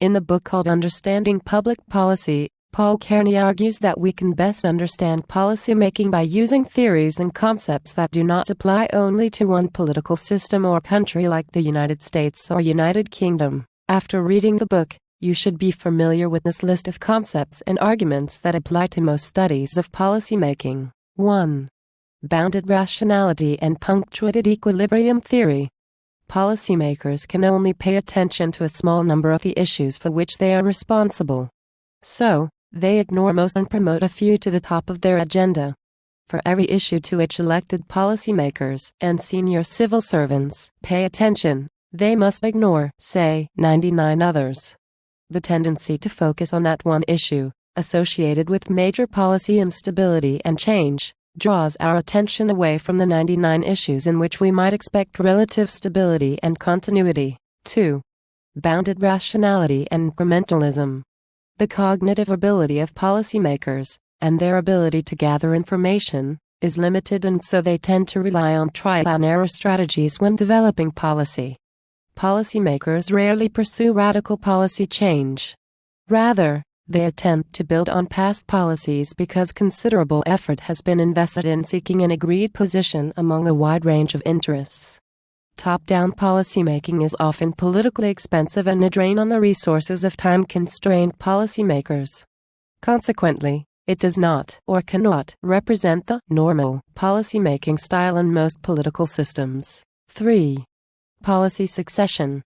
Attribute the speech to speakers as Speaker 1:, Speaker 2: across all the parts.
Speaker 1: In the book called Understanding Public Policy, Paul Cairney argues that we can best understand policymaking by using theories and concepts that do not apply only to one political system or country like the United States or United Kingdom. After reading the book, you should be familiar with this list of concepts and arguments that apply to most studies of policymaking. 1. Bounded rationality and punctuated equilibrium theory. Policymakers can only pay attention to a small number of the issues for which they are responsible. So, they ignore most and promote a few to the top of their agenda. For every issue to which elected policymakers and senior civil servants pay attention, they must ignore, say, 99 others. The tendency to focus on that one issue, associated with major policy instability and change, draws our attention away from the 99 issues in which we might expect relative stability and continuity. 2. Bounded rationality and incrementalism. The cognitive ability of policymakers, and their ability to gather information, is limited, and so they tend to rely on trial-and-error strategies when developing policy. Policymakers rarely pursue radical policy change. Rather, they attempt to build on past policies because considerable effort has been invested in seeking an agreed position among a wide range of interests. Top-down policymaking is often politically expensive and a drain on the resources of time-constrained policymakers. Consequently, it does not or cannot represent the normal policymaking style in most political systems. 3. Policy succession.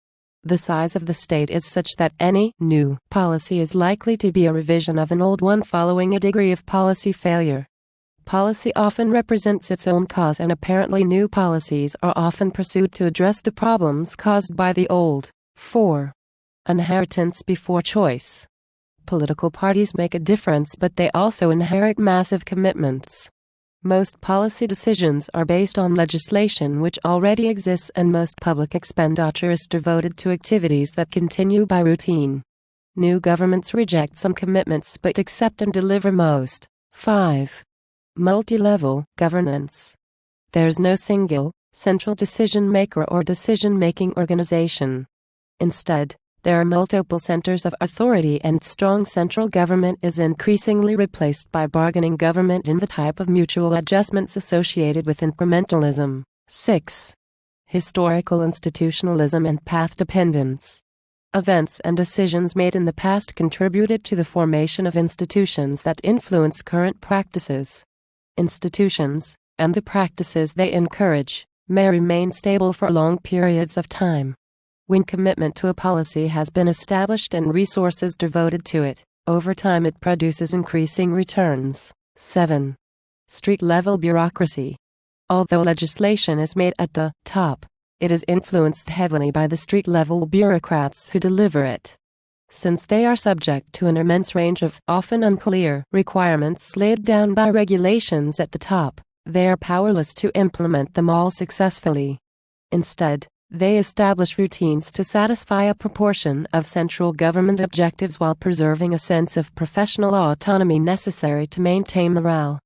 Speaker 1: The size of the state is such that any new policy is likely to be a revision of an old one following a degree of policy failure. Policy often represents its own cause, and apparently new policies are often pursued to address the problems caused by the old. 4. Inheritance before choice. Political parties make a difference, but they also inherit massive commitments. Most policy decisions are based on legislation which already exists, and most public expenditure is devoted to activities that continue by routine. New governments reject some commitments but accept and deliver most. 5. Multi-level governance. There's no single, central decision-maker or decision-making organization. Instead, there are multiple centers of authority, and strong central government is increasingly replaced by bargaining government in the type of mutual adjustments associated with incrementalism. 6. Historical institutionalism and path dependence. Events and decisions made in the past contributed to the formation of institutions that influence current practices. Institutions, and the practices they encourage, may remain stable for long periods of time. When commitment to a policy has been established and resources devoted to it, over time it produces increasing returns. 7. Street-level bureaucracy. Although legislation is made at the top, it is influenced heavily by the street-level bureaucrats who deliver it. Since they are subject to an immense range of often unclear requirements laid down by regulations at the top, they are powerless to implement them all successfully. Instead, they establish routines to satisfy a proportion of central government objectives while preserving a sense of professional autonomy necessary to maintain morale.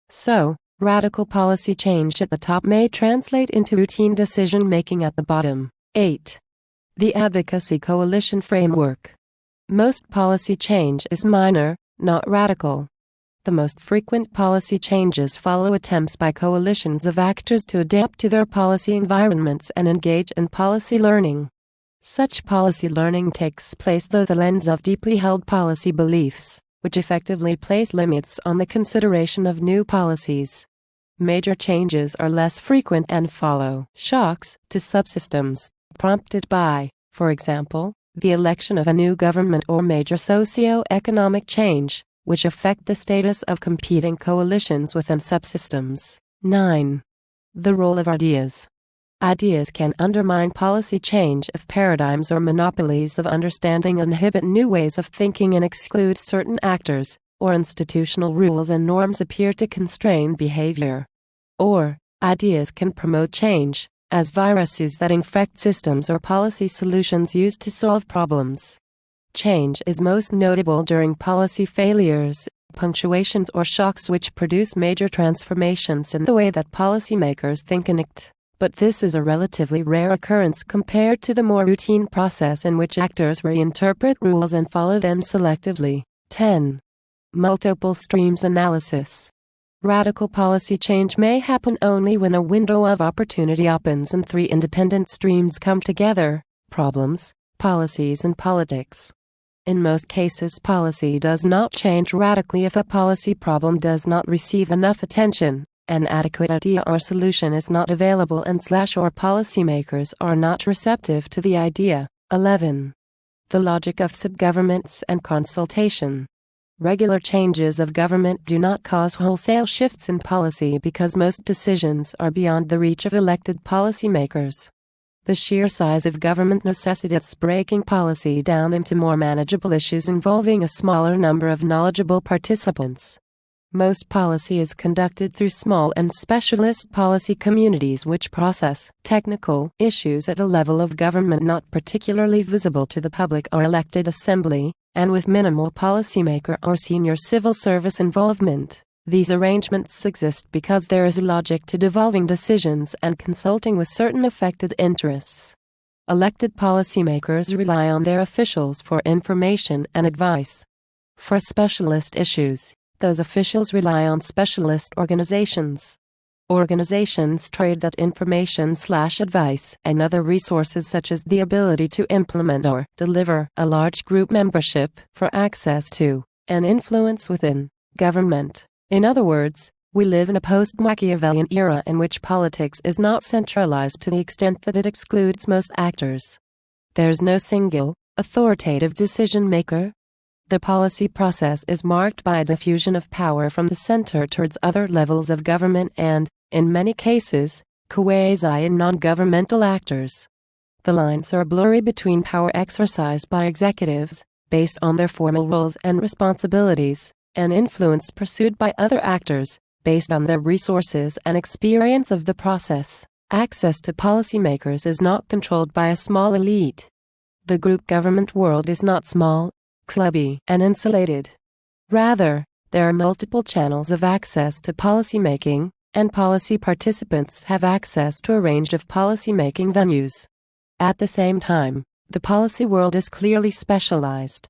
Speaker 1: So, radical policy change at the top may translate into routine decision-making at the bottom. 8. The advocacy coalition framework. Most policy change is minor, not radical. The most frequent policy changes follow attempts by coalitions of actors to adapt to their policy environments and engage in policy learning. Such policy learning takes place through the lens of deeply held policy beliefs, which effectively place limits on the consideration of new policies. Major changes are less frequent and follow shocks to subsystems, prompted by, for example, the election of a new government or major socio-economic change, which affect the status of competing coalitions within subsystems. 9. The role of ideas. Ideas can undermine policy change if paradigms or monopolies of understanding inhibit new ways of thinking and exclude certain actors, or institutional rules and norms appear to constrain behavior. Or, ideas can promote change, as viruses that infect systems or policy solutions used to solve problems. Change is most notable during policy failures, punctuations or shocks which produce major transformations in the way that policymakers think and act. but this is a relatively rare occurrence compared to the more routine process in which actors reinterpret rules and follow them selectively. 10. Multiple streams analysis. Radical policy change may happen only when a window of opportunity opens and three independent streams come together: problems, policies, and politics. In most cases, policy does not change radically if a policy problem does not receive enough attention, an adequate idea or solution is not available, and/or policymakers are not receptive to the idea. 11. The logic of subgovernments and consultation. Regular changes of government do not cause wholesale shifts in policy because most decisions are beyond the reach of elected policymakers. The sheer size of government necessitates breaking policy down into more manageable issues involving a smaller number of knowledgeable participants. Most policy is conducted through small and specialist policy communities which process technical issues at a level of government not particularly visible to the public or elected assembly, and with minimal policymaker or senior civil service involvement. These arrangements exist because there is a logic to devolving decisions and consulting with certain affected interests. Elected policymakers rely on their officials for information and advice. For specialist issues, those officials rely on specialist organizations. Organizations trade that information/advice and other resources such as the ability to implement or deliver a large group membership for access to and influence within government. In other words, we live in a post-Machiavellian era in which politics is not centralized to the extent that it excludes most actors. There's no single, authoritative decision maker. The policy process is marked by a diffusion of power from the center towards other levels of government and, in many cases, quasi and non-governmental actors. The lines are blurry between power exercised by executives, based on their formal roles and responsibilities, and influence pursued by other actors, based on their resources and experience of the process. Access to policymakers is not controlled by a small elite. The group government world is not small, clubby, and insulated. Rather, there are multiple channels of access to policymaking, and policy participants have access to a range of policymaking venues. At the same time, the policy world is clearly specialized.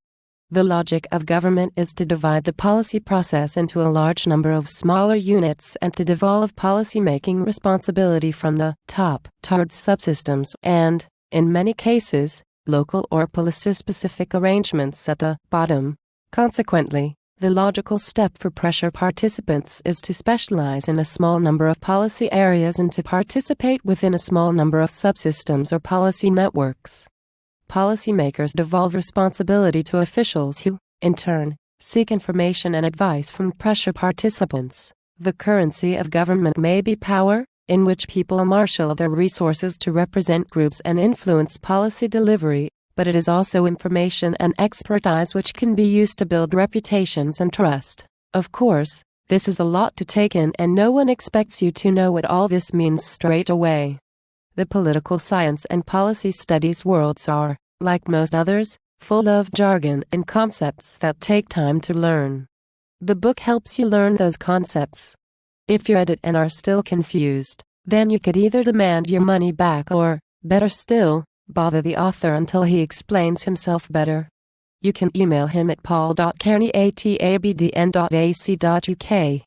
Speaker 1: The logic of government is to divide the policy process into a large number of smaller units and to devolve policymaking responsibility from the top towards subsystems and, in many cases, local or policy-specific arrangements at the bottom. Consequently, the logical step for pressure participants is to specialize in a small number of policy areas and to participate within a small number of subsystems or policy networks. Policymakers devolve responsibility to officials who, in turn, seek information and advice from pressure participants. The currency of government may be power, in which people marshal their resources to represent groups and influence policy delivery, but it is also information and expertise which can be used to build reputations and trust. Of course, this is a lot to take in and no one expects you to know what all this means straight away. The political science and policy studies worlds are, like most others, full of jargon and concepts that take time to learn. The book helps you learn those concepts. If you're at it and are still confused, then you could either demand your money back or, better still, bother the author until he explains himself better. You can email him at paul.cairney@abdn.ac.uk.